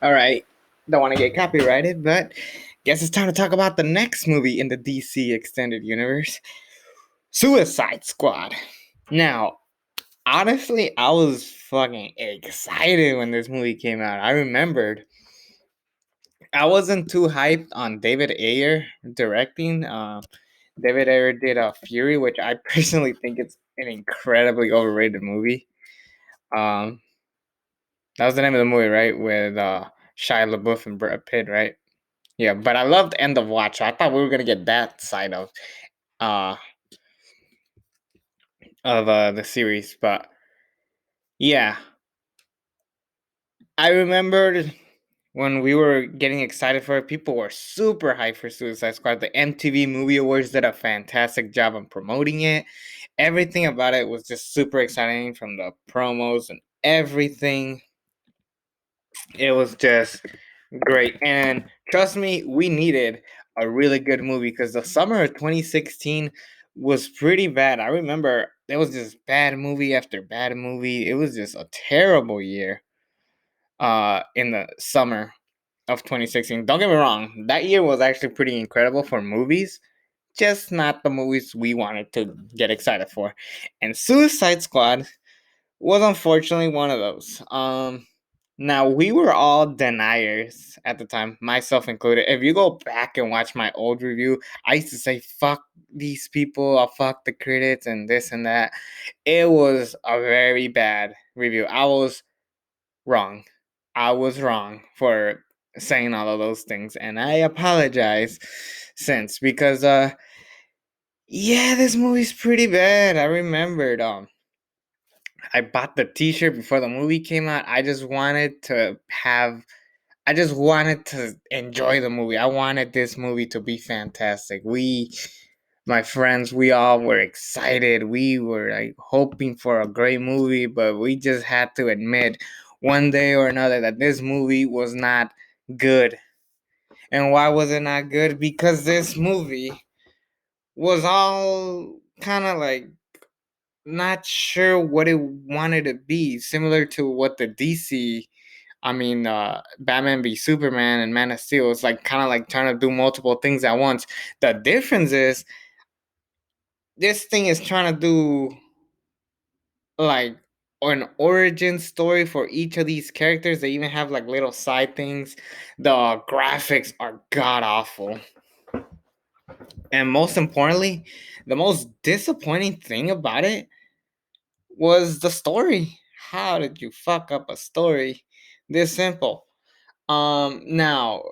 All right. Don't want to get copyrighted, but guess it's time to talk about the next movie in the DC Extended Universe, Suicide Squad. Now, honestly, I was fucking excited when this movie came out. I remembered I wasn't too hyped on David Ayer directing. David Ayer did Fury, which I personally think it's an incredibly overrated movie. Um, that was the name of the movie, right? With Shia LaBeouf and Brad Pitt, right? Yeah, but I loved End of Watch. So I thought we were gonna get that side uh the series, but yeah, I remembered when we were getting excited for it. People were super hyped for Suicide Squad. The MTV Movie Awards did a fantastic job on promoting it. Everything about it was just super exciting, from the promos and everything. It was just great. And trust me, we needed a really good movie because the summer of 2016 was pretty bad. I remember there was just bad movie after bad movie. It was just a terrible year in the summer of 2016. Don't get me wrong, that year was actually pretty incredible for movies, just not the movies we wanted to get excited for. And Suicide Squad was unfortunately one of those. Now, we were all deniers at the time, myself included. If you go back and watch my old review, I used to say, fuck these people, I'll fuck the critics, and this and that. It was a very bad review. I was wrong. I was wrong for saying all of those things, and I apologize since because, yeah, this movie's pretty bad. I remembered, I bought the t-shirt before the movie came out. I just wanted to enjoy the movie. I wanted this movie to be fantastic. My friends, we all were excited. We were like hoping for a great movie, but we just had to admit one day or another that this movie was not good. And why was it not good? Because this movie was all kind of like not sure what it wanted to be, similar to what the DC, Batman v Superman and Man of Steel is like, kind of like trying to do multiple things at once. The difference is this thing is trying to do like an origin story for each of these characters. They even have like little side things. The graphics are god awful. And most importantly, the most disappointing thing about it was the story. How did you fuck up a story this simple? Now,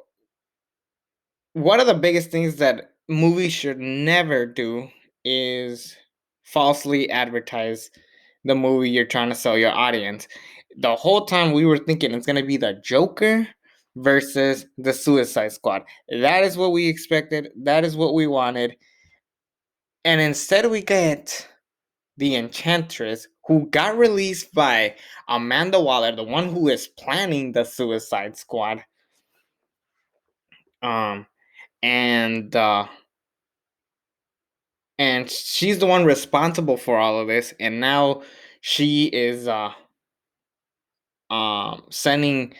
one of the biggest things that movies should never do is falsely advertise the movie you're trying to sell your audience. The whole time we were thinking it's gonna be the Joker versus the Suicide Squad. That is what we expected. That is what we wanted. And instead we get the Enchantress, who got released by Amanda Waller, the one who is planning the Suicide Squad. Um, and and she's the one responsible for all of this. And now she is sending.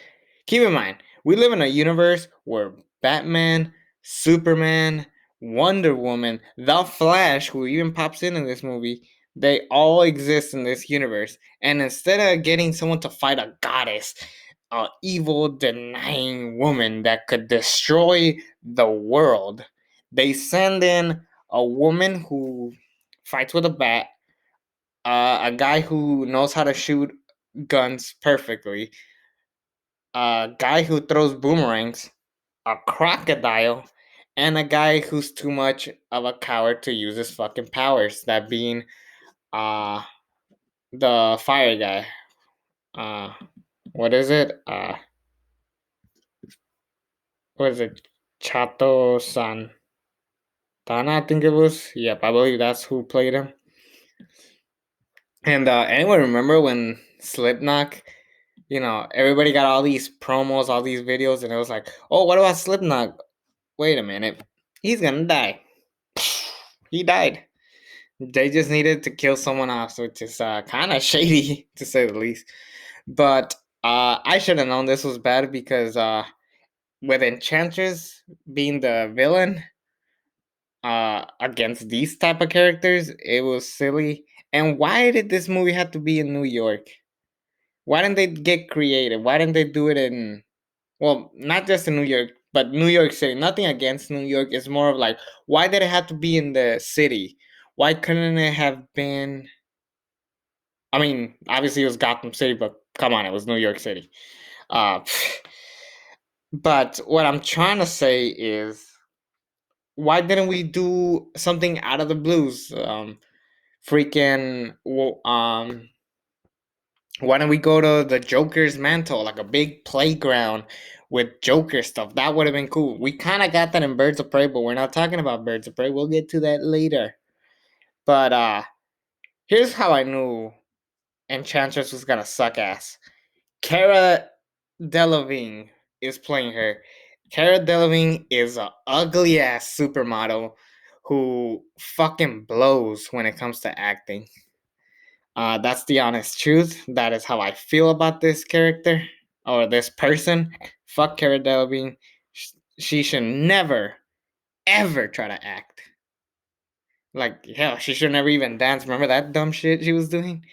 Keep in mind, we live in a universe where Batman, Superman, Wonder Woman, The Flash, who even pops in this movie, they all exist in this universe. And instead of getting someone to fight a goddess, a evil denying woman that could destroy the world, they send in a woman who fights with a bat, a guy who knows how to shoot guns perfectly, a guy who throws boomerangs, a crocodile, and a guy who's too much of a coward to use his fucking powers. That being uh the fire guy. Uh what is it? What is it? Chato Santana, I think it was. Yep, I believe that's who played him. And anyone remember when Slipknot, everybody got all these promos, all these videos, and it was like, oh, what about Slipknot? Wait a minute. He's gonna die. He died. They just needed to kill someone else, which is kind of shady to say the least. But I should have known this was bad because with Enchantress being the villain against these type of characters, it was silly. And why did this movie have to be in New York? Why didn't they get creative? Why didn't they do it in, well, not just in New York, but New York City? Nothing against New York. It's more of like, why did it have to be in the city? Why couldn't it have been? I mean, obviously it was Gotham City, but come on, it was New York City. Uh, but what I'm trying to say is, why didn't we do something out of the blues? Freaking, why don't we go to the Joker's mantle, like a big playground with Joker stuff? That would have been cool. We kind of got that in Birds of Prey, but we're not talking about Birds of Prey. We'll get to that later. But here's how I knew Enchantress was gonna suck ass. Cara Delevingne is playing her. Cara Delevingne is a ugly ass supermodel who fucking blows when it comes to acting. That's the honest truth. That is how I feel about this character or this person. Fuck Cara Delevingne. She should never, ever try to act. Like hell, she should never even dance. Remember that dumb shit she was doing?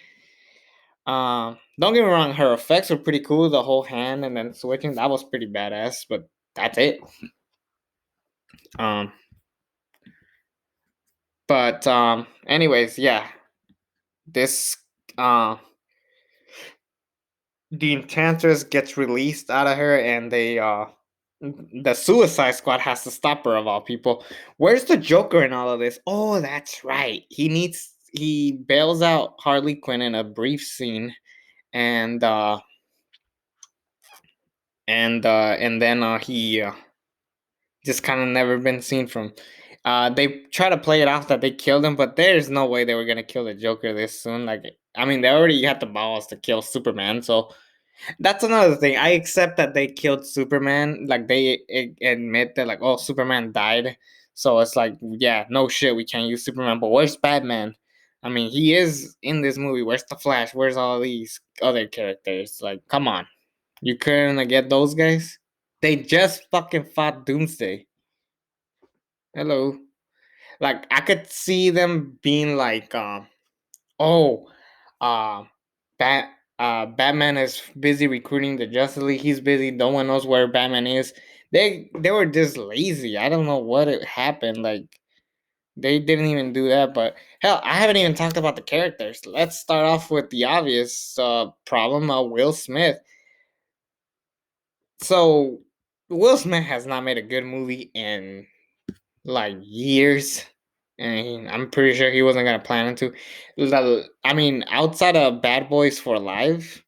Don't get me wrong, her effects were pretty cool. The whole hand and then switching, that was pretty badass. But that's it. Um, anyways, yeah, this the Enchantress gets released out of her, and the Suicide Squad has to stop her of all people. Where's the Joker in all of this? Oh, that's right. He bails out Harley Quinn in a brief scene, and then he just kind of never been seen from. They try to play it off that they killed him, but there's no way they were gonna kill the Joker this soon. Like, I mean, they already had the balls to kill Superman, so that's another thing. I accept that they killed Superman. Like they admit that, like, oh, Superman died, so it's like, yeah, no shit, we can't use Superman. But where's Batman? I mean, he is in this movie. Where's the Flash? Where's all these other characters? Like, come on, you couldn't get those guys. They just fucking fought Doomsday. Hello. Like I could see them being like, oh, uh, Bat, Batman is busy recruiting the Justice League. He's busy. No one knows where Batman is. They were just lazy. I don't know what it happened. Like they didn't even do that. But hell, I haven't even talked about the characters. Let's start off with the obvious problem. Will Smith. So Will Smith has not made a good movie in like years. And I'm pretty sure he wasn't gonna plan to. I mean, outside of Bad Boys for Life,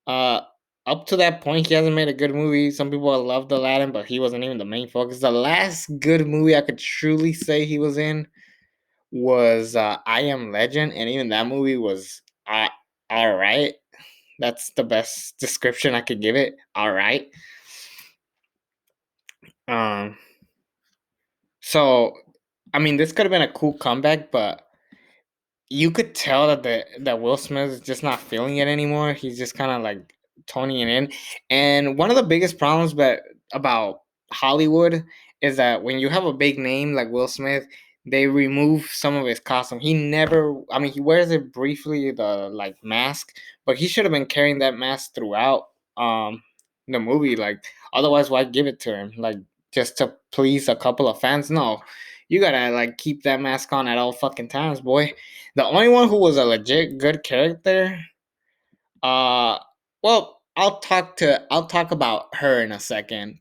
uh, up to that point, he hasn't made a good movie. Some people loved Aladdin, but he wasn't even the main focus. The last good movie I could truly say he was in was I Am Legend, and even that movie was all right. That's the best description I could give it. All right. Um. So, I mean, this could have been a cool comeback, but you could tell that that Will Smith is just not feeling it anymore. He's just kind of like toning it in. And one of the biggest problems about Hollywood is that when you have a big name like Will Smith, they remove some of his costume. He never, I mean, he wears it briefly, the like mask, but he should have been carrying that mask throughout the movie. Like, otherwise, why give it to him? Like, just to please a couple of fans? No, you gotta like keep that mask on at all fucking times, boy. The only one who was a legit good character, uh, well, I'll talk about her in a second.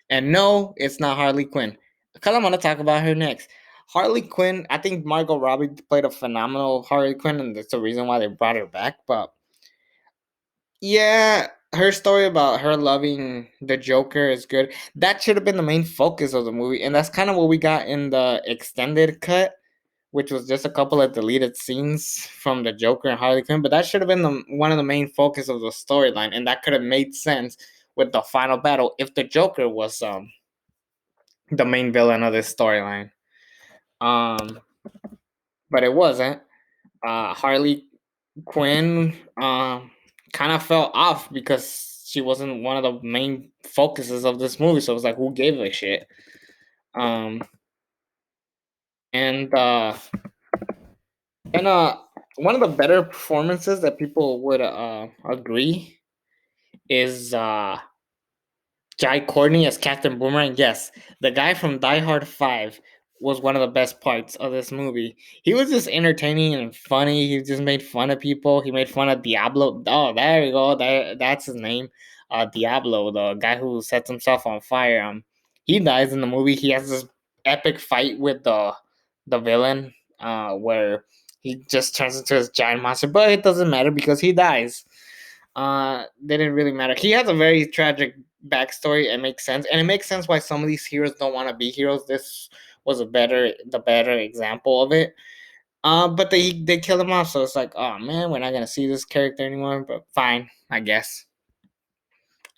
And no, it's not Harley Quinn, because I'm gonna talk about her next. Harley Quinn, I think Margot Robbie played a phenomenal Harley Quinn, and that's the reason why they brought her back. But yeah, her story about her loving the Joker is good. That should have been the main focus of the movie, and that's kind of what we got in the extended cut, which was just a couple of deleted scenes from the Joker and Harley Quinn. But that should have been one of the main focus of the storyline, and that could have made sense with the final battle if the Joker was the main villain of this storyline. Um, but it wasn't. Harley Quinn kind of fell off because she wasn't one of the main focuses of this movie. So it was like, who gave a shit? Um, and and one of the better performances that people would agree is Jai Courtney as Captain Boomerang. Yes, the guy from Die Hard 5 was one of the best parts of this movie. He was just entertaining and funny. He just made fun of people. He made fun of Diablo. Oh, there you go. That's his name. Diablo, the guy who sets himself on fire. He dies in the movie. He has this epic fight with the villain, where he just turns into this giant monster, but it doesn't matter because he dies. Didn't really matter. He has a very tragic backstory. It makes sense, and it makes sense why some of these heroes don't want to be heroes. This was the better example of it. But they killed him off, so it's like, oh man, we're not gonna see this character anymore. But fine, I guess.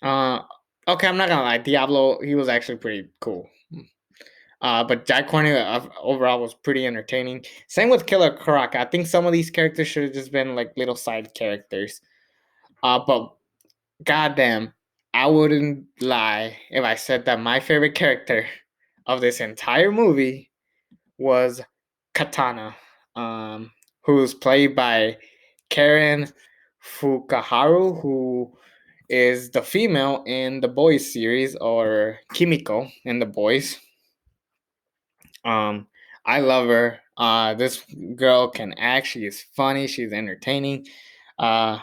Uh, okay, I'm not gonna lie. Diablo, he was actually pretty cool. But Jack Corney overall was pretty entertaining. Same with Killer Croc. I think some of these characters should have just been like little side characters. But goddamn, I wouldn't lie if I said that my favorite character of this entire movie was Katana, um, who's played by Karen Fukaharu, who is the female in the Boys series, or Kimiko in the Boys. Um, I love her. This girl can act. She is funny. She's entertaining. Uh,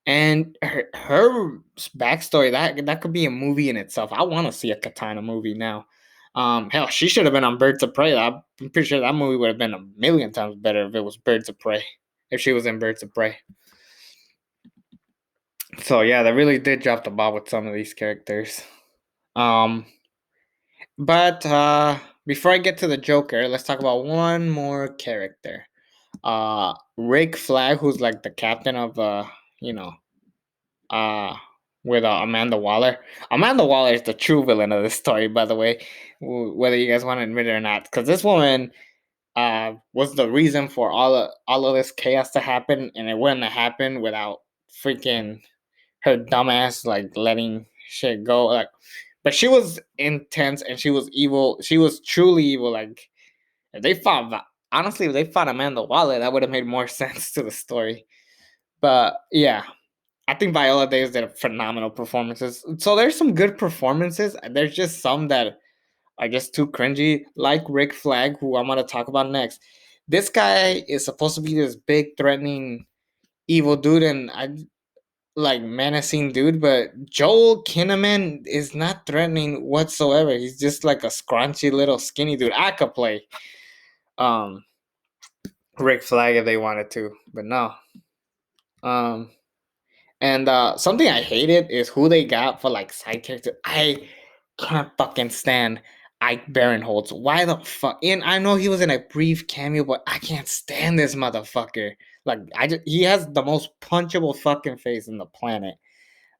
and her backstory, that could be a movie in itself. I want to see a Katana movie now. Hell, she should have been on Birds of Prey. I'm pretty sure that movie would have been a million times better if it was Birds of Prey. If she was in Birds of Prey. So yeah, they really did drop the ball with some of these characters. Um, but before I get to the Joker, let's talk about one more character. Rick Flag, who's like the captain of you know, uh, with Amanda Waller. Amanda Waller is the true villain of this story, by the way, whether you guys want to admit it or not, because this woman was the reason for all of this chaos to happen, and it wouldn't have happened without freaking her dumbass like letting shit go. Like, but she was intense and she was evil. She was truly evil. Like, if they fought, honestly, if they fought Amanda Waller, that would have made more sense to the story. But yeah, I think Viola Davis did phenomenal performances. So there's some good performances. There's just some that are just too cringy, like Rick Flag, who I'm gonna talk about next. This guy is supposed to be this big, threatening, evil dude, and I like menacing dude. But Joel Kinnaman is not threatening whatsoever. He's just like a scrunchy little skinny dude. I could play um Rick Flag if they wanted to, but no. Um, And something I hated is who they got for like side character. I can't fucking stand Ike Barinholtz. Why the fuck? And I know he was in a brief cameo, but I can't stand this motherfucker. Like he has the most punchable fucking face in the planet.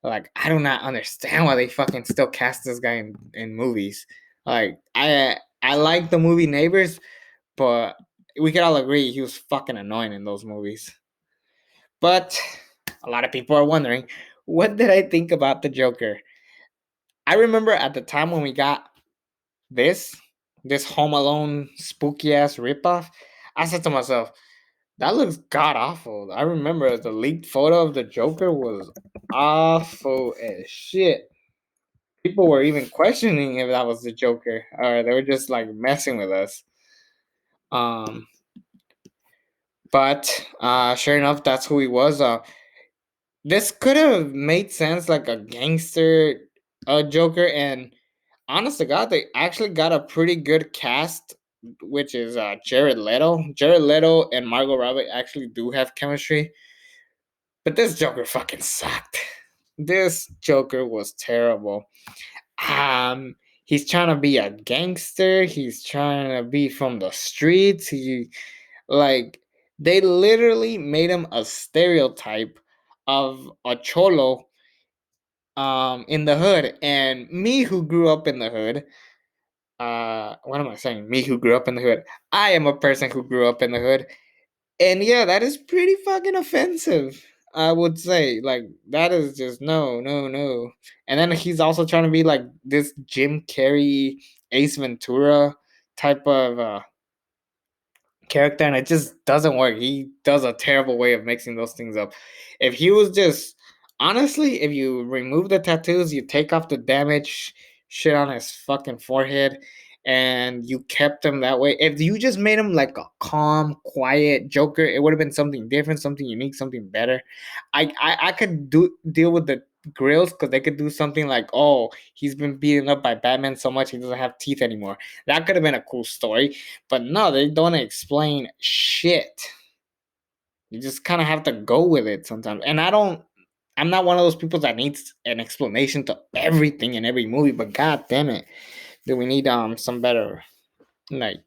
Like I do not understand why they fucking still cast this guy in movies. Like I like the movie Neighbors, but we could all agree he was fucking annoying in those movies. But a lot of people are wondering, what did I think about the Joker? I remember at the time when we got this, this Home Alone spooky ass ripoff, I said to myself, that looks god awful. I remember the leaked photo of the Joker was awful as shit. People were even questioning if that was the Joker, or they were just like messing with us. Um, but sure enough, that's who he was. This could have made sense like a gangster Joker, and honest to God, they actually got a pretty good cast, which is Jared Leto. Jared Leto and Margot Robbie actually do have chemistry, but this Joker fucking sucked. This Joker was terrible. Um, he's trying to be a gangster. He's trying to be from the streets. He like they literally made him a stereotype of a cholo in the hood. And me who grew up in the hood, what am I saying? Me who grew up in the hood. I am a person who grew up in the hood. And yeah, that is pretty fucking offensive. I would say like that is just no, no, no. And then he's also trying to be like this Jim Carrey, Ace Ventura type of character, and it just doesn't work. He does a terrible way of mixing those things up. If he was just honestly, if you remove the tattoos, you take off the damage shit on his fucking forehead, and you kept him that way. If you just made him like a calm, quiet Joker, it would have been something different, something unique, something better. I could deal with the grills because they could do something like, oh, he's been beaten up by Batman so much he doesn't have teeth anymore. That could have been a cool story. But no, they don't explain shit. You just kind of have to go with it sometimes. And I'm not one of those people that needs an explanation to everything in every movie, but god damn it. Do we need some better like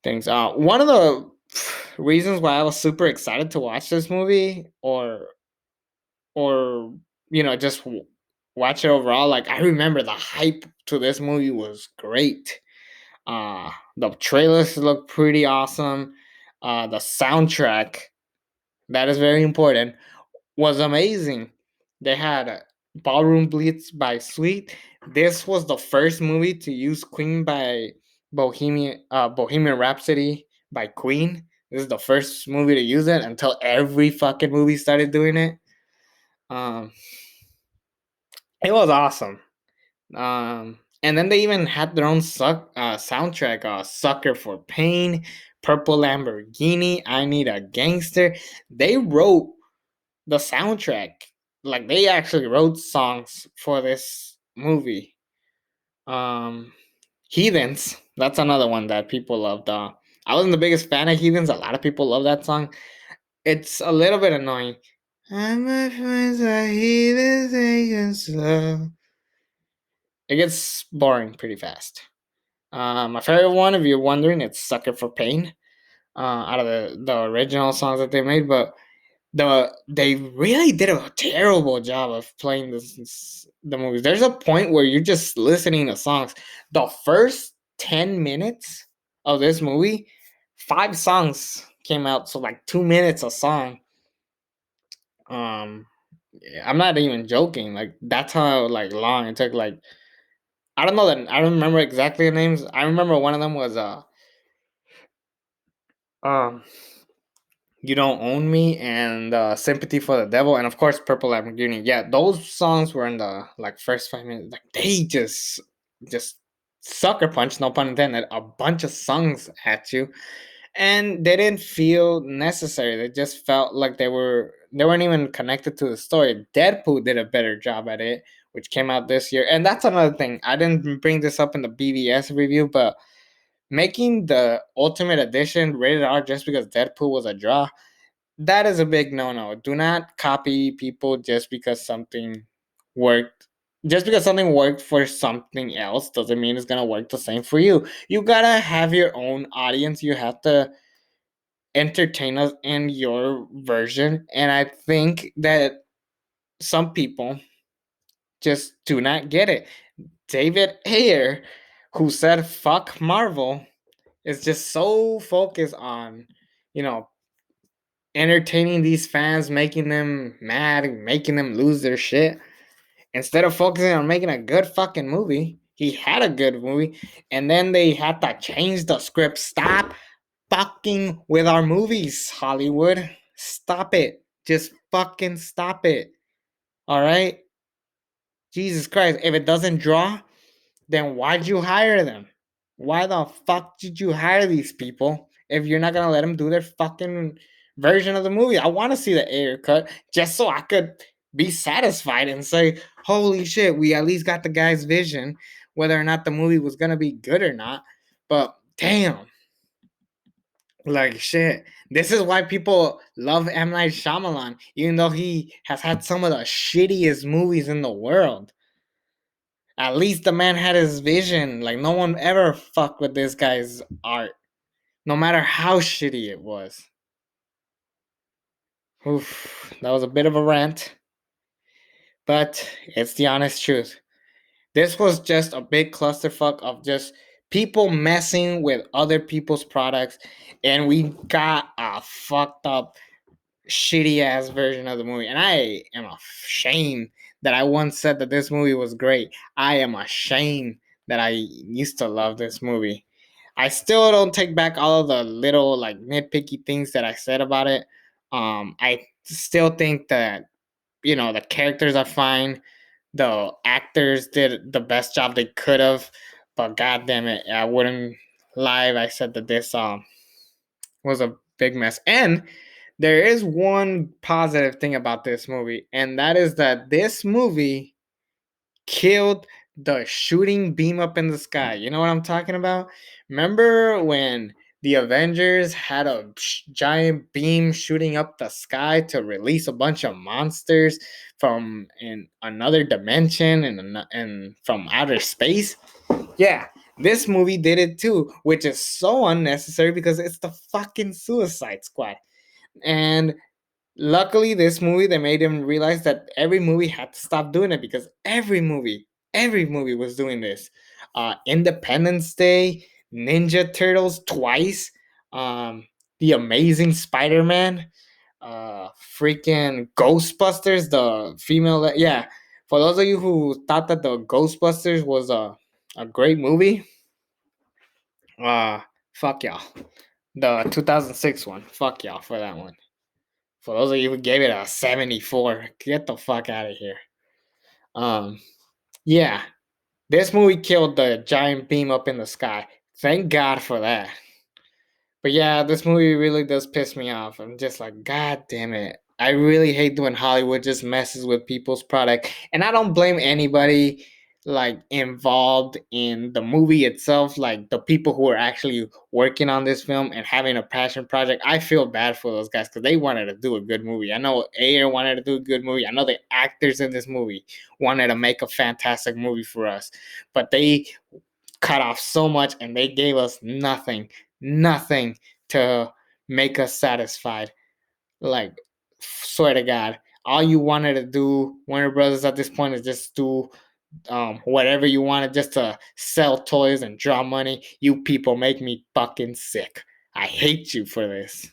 things? One of the reasons why I was super excited to watch this movie or just watch it overall, like I remember the hype to this movie was great. The trailers look pretty awesome. The soundtrack, that is very important, was amazing. They had Ballroom Blitz by Sweet. This was the first movie to use Queen by Bohemian Rhapsody by Queen. This is the first movie to use it until every fucking movie started doing it. Um, it was awesome. And then they even had their own soundtrack, Sucker for Pain, Purple Lamborghini, I Need a Gangster. They wrote the soundtrack. Like they actually wrote songs for this movie. Um Heathens, that's another one that people loved. I wasn't the biggest fan of Heathens. A lot of people love that song. It's a little bit annoying. And my friends are heathens, they can slow. It gets boring pretty fast. My favorite one, if you're wondering, it's "Sucker for Pain." Out of the original songs that they made, but they really did a terrible job of playing the movies. There's a point where you're just listening to songs. The first 10 minutes of this movie, 5 songs came out, so like 2 minutes a song. Um, I'm not even joking. Like that's how like long it took. Like I don't know that I don't remember exactly the names. I remember one of them was um You Don't Own Me and Sympathy for the Devil, and of course Purple Lamborghini. Yeah, those songs were in the like first 5 minutes. Like they just sucker punch, no pun intended, a bunch of songs at you, and they didn't feel necessary. They just felt like they weren't even connected to the story. Deadpool did a better job at it, which came out this year, and that's another thing. I didn't bring this up in the BVS review, but making the Ultimate Edition rated R just because Deadpool was a draw, that is a big no-no. Do not copy people just because something worked. Just because something worked for something else doesn't mean it's gonna work the same for you. You gotta have your own audience. You have to entertain us in your version. And I think that some people just do not get it. David Ayer, who said fuck Marvel, is just so focused on, you know, entertaining these fans, making them mad, making them lose their shit. Instead of focusing on making a good fucking movie, he had a good movie, and then they had to change the script. Stop fucking with our movies, Hollywood. Stop it. Just fucking stop it. All right? Jesus Christ. If it doesn't draw, then why'd you hire them? Why the fuck did you hire these people if you're not gonna let them do their fucking version of the movie? I want to see the air cut just so I could be satisfied and say, "Holy shit, we at least got the guy's vision, whether or not the movie was gonna be good or not." But damn, like shit. This is why people love M. Night Shyamalan, even though he has had some of the shittiest movies in the world. At least the man had his vision. Like no one ever fucked with this guy's art, no matter how shitty it was. Oof, that was a bit of a rant, but it's the honest truth. This was just a big clusterfuck of just people messing with other people's products, and we got a fucked up shitty ass version of the movie. And I am ashamed that I once said that this movie was great. I am ashamed that I used to love this movie. I still don't take back all of the little like nitpicky things that I said about it. I still think that the characters are fine. The actors did the best job they could have, but god damn it, I wouldn't lie if I said that this was a big mess. And there is one positive thing about this movie, and that is that this movie killed the shooting beam up in the sky. You know what I'm talking about? Remember when the Avengers had a giant beam shooting up the sky to release a bunch of monsters from in another dimension and from outer space? Yeah, this movie did it too, which is so unnecessary because it's the fucking Suicide Squad. And luckily, this movie they made him realize that every movie had to stop doing it because every movie was doing this. Independence Day, Ninja Turtles twice, the Amazing Spider-Man, freaking Ghostbusters, the female. Yeah, for those of you who thought that the Ghostbusters was a great movie, uh, fuck y'all. The 2006 one, fuck y'all for that one. For those of you who gave it a 74, get the fuck out of here. Um, yeah, this movie killed the giant beam up in the sky. Thank God for that. But yeah, this movie really does piss me off. I'm just like, God damn it. I really hate when Hollywood just messes with people's product. And I don't blame anybody like involved in the movie itself, like the people who are actually working on this film and having a passion project. I feel bad for those guys because they wanted to do a good movie. I know Ayer wanted to do a good movie. I know the actors in this movie wanted to make a fantastic movie for us. But they cut off so much and they gave us nothing to make us satisfied. Like, swear to God, all you wanted to do, Warner Brothers, at this point is just do whatever you wanted just to sell toys and draw money. You people make me fucking sick. I hate you for this.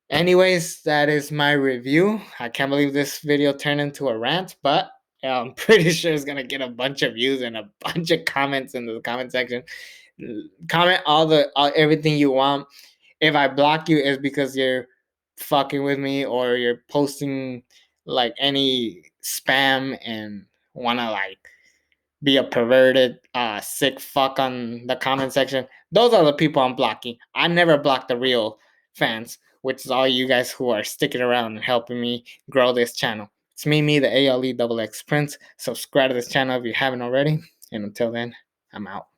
Anyways, that is my review. I can't believe this video turned into a rant, but I'm pretty sure it's gonna get a bunch of views and a bunch of comments in the comment section. Comment all everything you want. If I block you, it's because you're fucking with me or you're posting like any spam and wanna like be a perverted, sick fuck on the comment section. Those are the people I'm blocking. I never block the real fans, which is all you guys who are sticking around and helping me grow this channel. It's me, the ALE Double X Prince. Subscribe to this channel if you haven't already. And until then, I'm out.